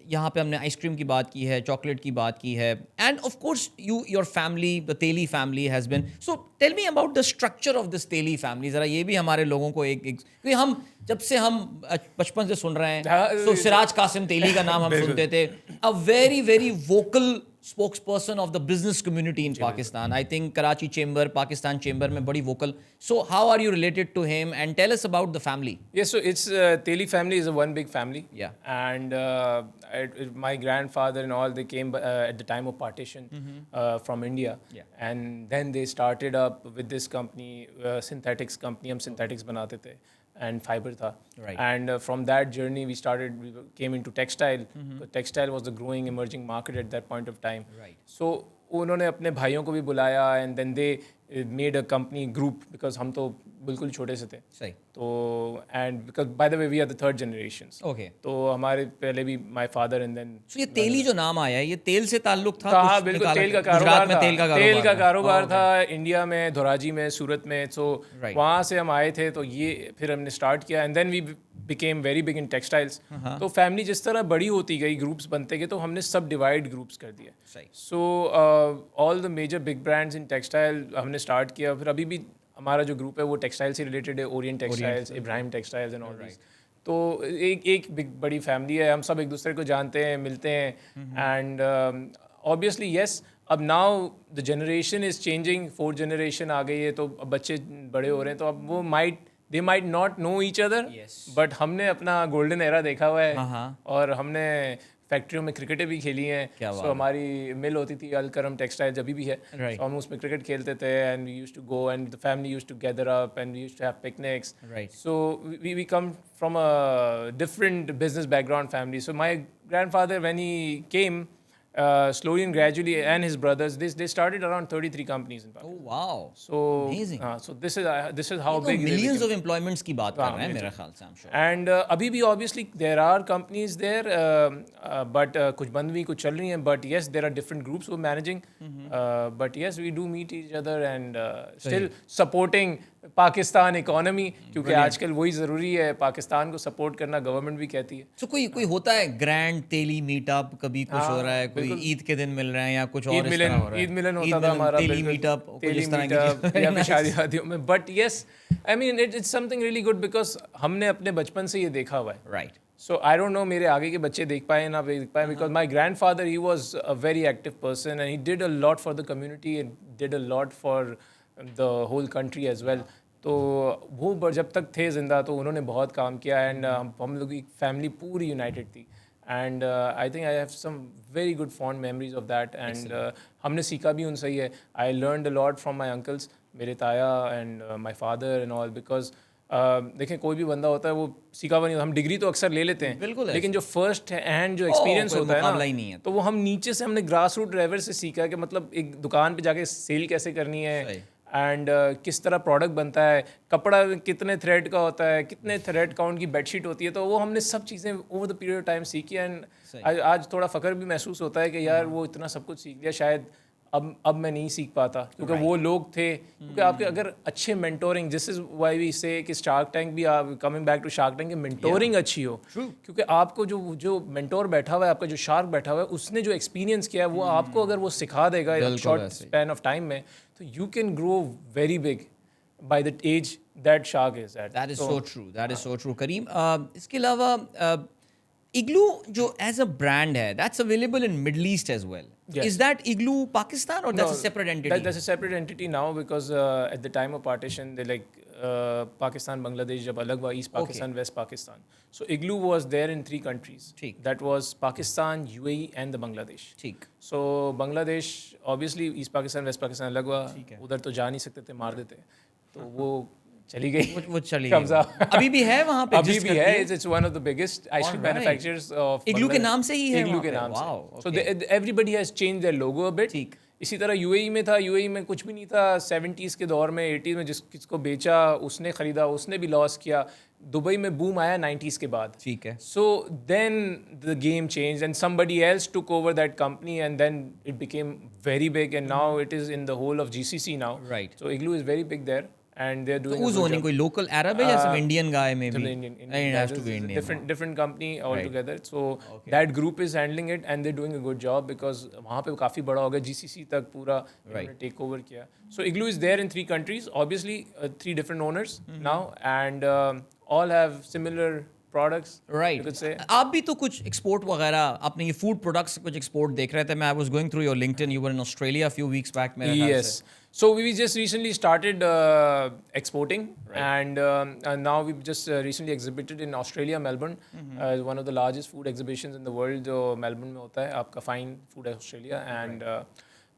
यहाँ पे हमने आइसक्रीम की बात की है, चॉकलेट की बात की है, and of course your family, the Teli family has been. So tell me about the structure of this Teli family. ज़रा ये भी हमारे लोगों को एक क्योंकि हम जब से हम बचपन से सुन रहे हैं तो सिराज कासिम तेली का नाम हम सुनते थे. A very very vocal spokesperson of the business community in Pakistan. I think Karachi Chamber, Pakistan Chamber में बड़ी vocal. So how are you related to him and tell us about the family? Yes, so it's Teli family is a one big family. Yeah. And my grandfather and all, they came at the time of partition from India. Yeah. And then they started up with this company, synthetics company. हम synthetics बनाते थे. And fiber था. Right. And from that journey, we came into textile. So textile was the growing, emerging market at that point of time. Right. So उन्होंने अपने भाइयों को भी बुलाया and then they made a company group because हम तो बिल्कुल छोटे से थे. सही. तो and because by the way we are the third generations. Okay. तो हमारे पहले भी my father and then. So ये तेली जो नाम आया है ये तेल से ताल्लुक था. हाँ कुछ बिल्कुल निकाला- तेल का गुजरात कारोबार में था. तेल का कारोबार था इंडिया में, धोराजी में, सूरत में. So Right. वहाँ से हम आए थे तो ये फिर हमने स्टार्ट किया and then we became very big in textiles. तो फैमिली जिस तरह बड़ी होती गई, ग्रुप्स बनते गए तो हमने सब डिवाइड ग्रुप्स कर दिए. सही. So all the major big brands in textile हमने स्टार्ट किया. फिर अभी भी हमारा जो ग्रुप है वो टेक्सटाइल से रिलेटेड है. Orient textiles, Ibrahim textiles and all this. तो एक बिग बड़ी फैमिली है. हम सब एक दूसरे को जानते हैं, मिलते हैं. एंड ऑब्वियसली येस, अब now the generation is changing. Fourth generation आ गई है तो अब बच्चे बड़े हो रहे हैं तो अब वो they might not know each other. Yes. But हमने अपना गोल्डन एरा देखा हुआ है. हाँ. और हमने फैक्ट्रियों में क्रिकेटें भी खेली हैं. क्या बात So हमारी मिल होती थी अलकरम टेक्सटाइल्स अभी भी है. Right. So हम उसमें क्रिकेट खेलते थे and we used to go and the family used to gather up and we used to have picnics. Right. So we come from a different business background family. So my grandfather when he came slowly and gradually and his brothers they started around 33 companies in Pakistan. Oh wow. So Amazing. So this is how तो big they millions became. of employments की बात कर रहे हैं मेरे ख्याल से. I'm sure. And अभी भी obviously there are companies there, but कुछ बंद भी कुछ चल रही हैं. But yes, there are different groups who are managing. But yes, we do meet each other and still supporting Pakistan economy क्योंकि आजकल वही ज़रूरी है. पाकिस्तान को सपोर्ट करना गवर्नमेंट भी कहती है. So कोई होता है ग्रैंड तेली मीटअप, कभी कुछ हो रहा है, कोई ईद के दिन मिल रहे हैं या कुछ और इस तरह हो रहा है. ईद मिलन होता था हमारा. तेली मीटअप, तेली मीटअप या फिर शादियों में. But yes, I mean it's something really good because हमने अपने बचपन से ये देखा हुआ है. Right. So I don't know मेरे आगे के बच्चे देख पाए ना देख पाए because my grandfather he was a very active person and he did a lot for the community and did a lot for the whole country as well. तो वो जब तक थे ज़िंदा तो उन्होंने बहुत काम किया एंड हम लोग की फैमिली पूरी यूनाइटेड थी. And I think I have some very good fond memories of that. And हमने सीखा भी उनसे ही है. I learned a lot from my uncles, मेरे ताया and my father and all because देखें कोई भी बंदा होता है वो सीखा हुआ नहीं. हम डिग्री तो अक्सर ले लेते हैं बिल्कुल, लेकिन जो फर्स्ट हैंड जो एक्सपीरियंस कोई होता है मुकाबला ना ही नहीं है. तो वो हम नीचे से हमने ग्रास रूट लेवल से सीखा है कि मतलब एक दुकान पे जाके सेल कैसे करनी है एंड किस तरह प्रोडक्ट बनता है, कपड़ा कितने थ्रेड का होता है, कितने थ्रेड काउंट की बेडशीट होती है. तो वो हमने सब चीज़ें over the period of time सीखी. एंड आज थोड़ा फ़ख्र भी महसूस होता है कि यार वो इतना सब कुछ सीख लिया, शायद अब मैं नहीं सीख पाता क्योंकि वो लोग थे. क्योंकि आपके अगर अच्छे mentoring, this is why we say कि शार्क टैंक भी coming back to Shark Tank, mentoring अच्छी हो. क्योंकि आपको जो मेंटोर बैठा हुआ है, आपका जो शार्क बैठा हुआ है, उसने जो एक्सपीरियंस किया है वो आपको अगर वो सिखा देगा शॉर्ट स्पैन ऑफ टाइम में तो you can grow very big by the age that shark is at. That is so true. That is so true. Kareem, इसके अलावा Igloo जो as a brand है, that's available in Middle East as well. Yes. Is that Igloo Pakistan or that's a separate entity? That's a separate entity now because at the time of partition, they Pakistan, Bangladesh जब अलग हुआ, East Pakistan, West Pakistan. So Igloo was there in 3 countries. ठीक. That was Pakistan, UAE and the Bangladesh. ठीक. So Bangladesh, obviously East Pakistan, West Pakistan अलग हुआ, उधर तो जा नहीं सकते थे, मार देते. तो वो चली गई. वो चली कब्जा. अभी भी है वहाँ पे. अभी भी है. It's one of the biggest ice cream manufacturers of Igloo के नाम से ही है. Igloo के नाम से. So everybody has changed their logo a bit. ठीक. इसी तरह यूएई में था, यूएई में कुछ भी नहीं था 70s के दौर में, 80s में किसको बेचा उसने ख़रीदा, उसने भी लॉस किया। दुबई में बूम आया 90s के बाद, ठीक है। So then the game changed and somebody else took over that company and then it became very big and now it is in the whole of GCC now. Right. So Igloo is very big there and they're तो doing a who's good owning? job. कोई local अरब है या सब Indian guy में भी? Indian. It has to be It's a Indian. different company altogether. So that group is handling it and they're doing a good job because वहाँ पे काफ़ी बड़ा हो गया, GCC तक पूरा take over किया. So Igloo is there in 3 countries, obviously 3 different owners now and all have similar products. Right. You could say. आप भी तो कुछ एक्सपोर्ट वगैरह अपने ये फूड प्रोडक्ट्स कुछ एक्सपोर्ट देख रहे थे। मैं I was going through your LinkedIn, you were in Australia few weeks back मेरे ख्याल Yes. से। So we just recently started exporting, and now we've just recently exhibited in Australia, Melbourne, one of the largest food exhibitions in the world. जो Melbourne में होता है आपका Fine Food Australia, and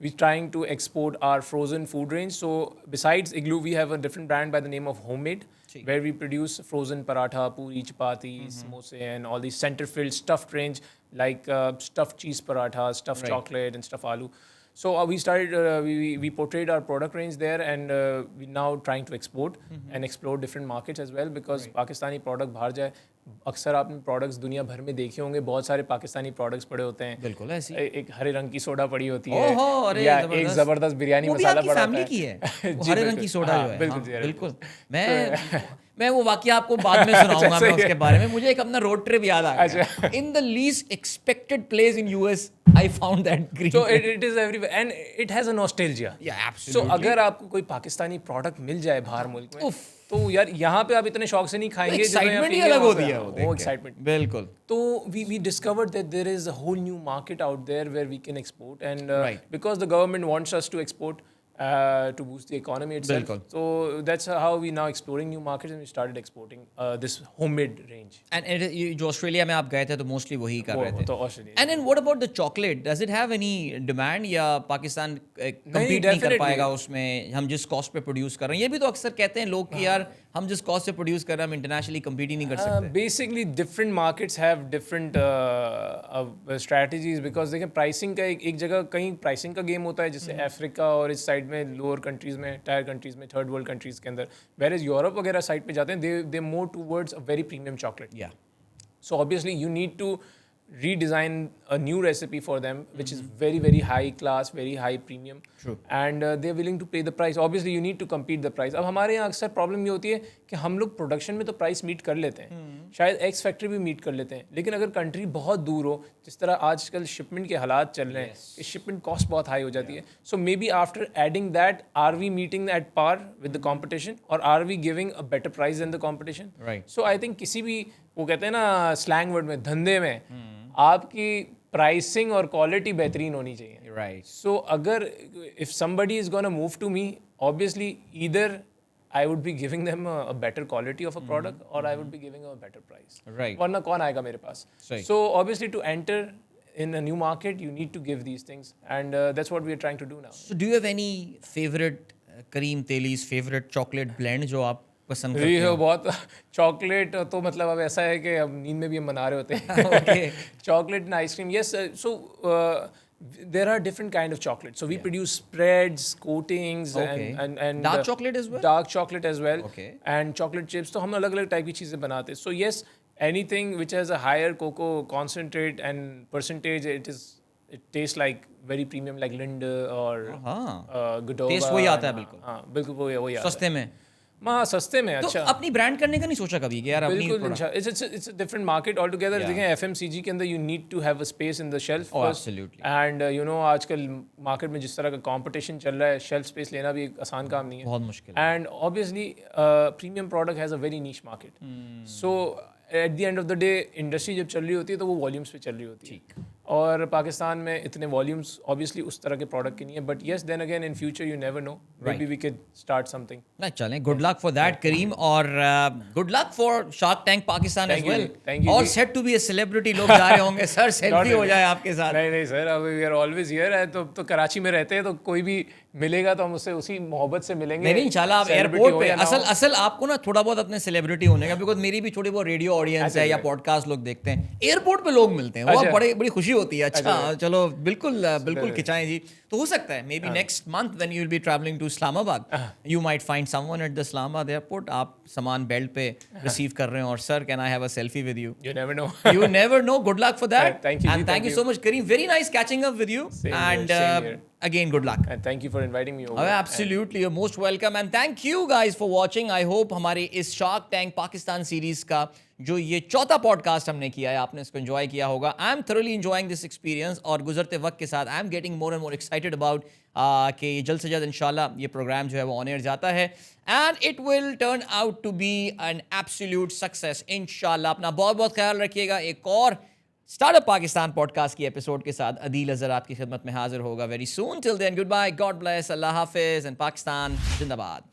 we're trying to export our frozen food range. So besides Igloo, we have a different brand by the name of Homemade, where we produce frozen paratha, puri, chapati, samosa, and all these center-filled stuffed range like stuffed cheese paratha, stuffed chocolate, and stuffed aloo. So we started, we portrayed our product range there, and we're now trying to export and explore different markets as well, because Pakistani product बाहर जाए, अक्सर आपने products दुनिया भर में देखे होंगे, बहुत सारे पाकिस्तानी प्रोडक्ट्स पड़े होते हैं। बिल्कुल ऐसी। एक हरे रंग की सोडा पड़ी होती है, ओहो, अरे या जबरदस्त। एक जबरदस्त बिरयानी वो भी मसाला आपकी पड़ा फैमिली होता की है। है, वो जी, हरे रंग की सोडा जो हाँ, है। बिल्कुल हाँ, जी, बिल्कुल। मैं वो वाकया आपको बाद में सुनाऊंगा मैं उसके बारे में। मुझे एक अपना रोड ट्रिप याद आ गया। In the least expected place in US I found that green. So it is everywhere and it has a nostalgia. Yeah, absolutely. So अगर आपको कोई पाकिस्तानी प्रोडक्ट मिल जाए बाहर मुल्क में, तो यार यहाँ पे आप इतने शौक से नहीं खाएंगे। एक्साइटमेंट ही अलग होती है वो एक्साइटमेंट। बिल्कुल। तो we discovered that there is a whole new market out there where we can export, and because the government wants us to export to boost the economy itself. बिल्कुल। So that's how we now exploring new markets and we started exporting this homemade range. And जो Australia में आप गए थे तो mostly वही कर रहे थे। तो Australia. And then what about the chocolate? Does it have any demand या पाकिस्तान compete नहीं कर पाएगा उसमें? हम जिस कॉस्ट पे प्रोड्यूस कर रहे हैं, ये भी तो अक्सर कहते हैं लोग कि यार हम जिस कॉस्ट से प्रोड्यूस कर रहे हैं हम इंटरनेशनली कम्पीट ही नहीं कर सकते। Basically different markets have different strategies, because देखिए प्राइसिंग का एक जगह कहीं प्राइसिंग का गेम होता है, जैसे अफ्रीका और इस साइड में लोअर कंट्रीज में, टायर कंट्रीज में, थर्ड वर्ल्ड कंट्रीज के अंदर, वेयर इज यूरोप वगैरह साइड पे जाते हैं, they more towards a very premium chocolate. या so obviously you need to redesign a new recipe for them, which is very, very high class, very high premium. True. And they're willing to pay the price. Obviously, you need to compete the price. अब हमारे यहाँ अक्सर problem ये होती है कि हम लोग प्रोडक्शन में तो प्राइस मीट कर लेते हैं, शायद एक्स फैक्ट्री भी मीट कर लेते हैं, लेकिन अगर कंट्री बहुत दूर हो, जिस तरह आजकल शिपमेंट के हालात चल रहे हैं, शिपमेंट कॉस्ट बहुत हाई हो जाती है. So maybe after adding that, are we meeting at par with the competition, or are we giving a better price than the competition? So I think किसी भी, वो कहते हैं ना स्लैंग वर्ड में, धंधे में आपकी प्राइसिंग और क्वालिटी बेहतरीन होनी चाहिए. राइट. सो अगर if somebody is gonna move to me, obviously either I would be giving them a better quality of a product, or I would be giving them a better price. Right. वरना कौन आएगा मेरे पास? Right. So obviously to enter in a new market, you need to give these things, and that's what we are trying to do now. So do you have any favorite Kareem Teli's favorite chocolate blend जो आप पसंद करते ये हो? बहुत chocolate तो मतलब अब ऐसा है कि अब नींद में भी हम बना रहे होते हैं. Chocolate and ice cream, yes. So there are different kind of chocolate. So we produce spreads, coatings, and dark chocolate as well. Dark chocolate as well. Okay. And chocolate chips. तो हम अलग-अलग टाइप की चीजें बनाते हैं. So yes, anything which has a higher cocoa concentrate and percentage, it tastes like very premium, like Linde or Godiva. Taste वही आता है बिल्कुल. हाँ, बिल्कुल वही आता है. सस्ते में. हाँ, सस्ते में. अच्छा, तो अपनी ब्रांड करने का नहीं सोचा कभी कि यार अपनी? बिल्कुल. It's a different market altogether. देखें FMCG के अंदर you need to have a space in the shelf. Oh, absolutely. And you know आजकल मार्केट में जिस तरह का कंपटीशन चल रहा है, शेल्फ स्पेस लेना भी एक आसान काम नहीं है. बहुत मुश्किल है. And obviously premium product has a very niche market. So at the end of the day, industry जब चल रही होती है तो वो वॉल्यूम्स पे चल रही होती है, और पाकिस्तान में इतने वॉल्यूम्स ऑब्वियसली उस तरह के प्रोडक्ट के नहीं है. But yes, then again in future you never know, maybe we can start something. ना चलें, good luck for that Karim, और good luck for Shark Tank Pakistan as well. और set to be a celebrity. लोग जा रहे होंगे sir selfie हो जाए आपके साथ. नहीं सर, अब वी आर ऑलवेज हियर है. तो कराची में रहते हैं तो कोई भी मिलेगा तो हम उससे उसी मोहब्बत से मिलेंगे. नहीं इंशाल्लाह. आप एयरपोर्ट पे असल आपको ना थोड़ा बहुत अपने सेलिब्रिटी होने का, बिकॉज मेरी भी छोटी बहुत रेडियो ऑडियंस है या पॉडकास्ट लोग देखते हैं, एयरपोर्ट पे लोग मिलते हैं, वो बड़ी खुशी होती है। अच्छा चलो बिल्कुल बिल्कुल खिंचाएं जी। तो हो सकता है maybe next month when you will be travelling to Islamabad you might find someone at the Islamabad airport, आप सामान बेल्ट पे रिसीव कर रहे हो और sir can I have a selfie with you? You never know. You never know. Good luck for that. Thank you, And ji, thank you so much, Kareem. Very nice catching up with you. Same here, And same here. again, good luck. And thank you for inviting me over. Absolutely, you're most welcome. And thank you guys for watching. I hope हमारे इस Shark Tank Pakistan series का जो ये चौथा podcast हमने किया है आपने इसको एंजॉय किया होगा. I am thoroughly enjoying this experience और गुजरते वक्त के साथ I am getting more and more excited about कि ये जल्द से जल्द इंशाल्लाह ये प्रोग्राम जो है वो ऑन एयर जाता है and it will turn out to be an absolute success इंशाल्लाह. अपना बहुत बहुत ख्याल रखिएगा. एक और स्टार्टअप पाकिस्तान पॉडकास्ट की एपिसोड के साथ अदील अजहर आपकी खिदमत में हाजिर होगा very soon. Till then goodbye, God bless, अल्लाह हाफिज एंड पाकिस्तान जिंदाबाद.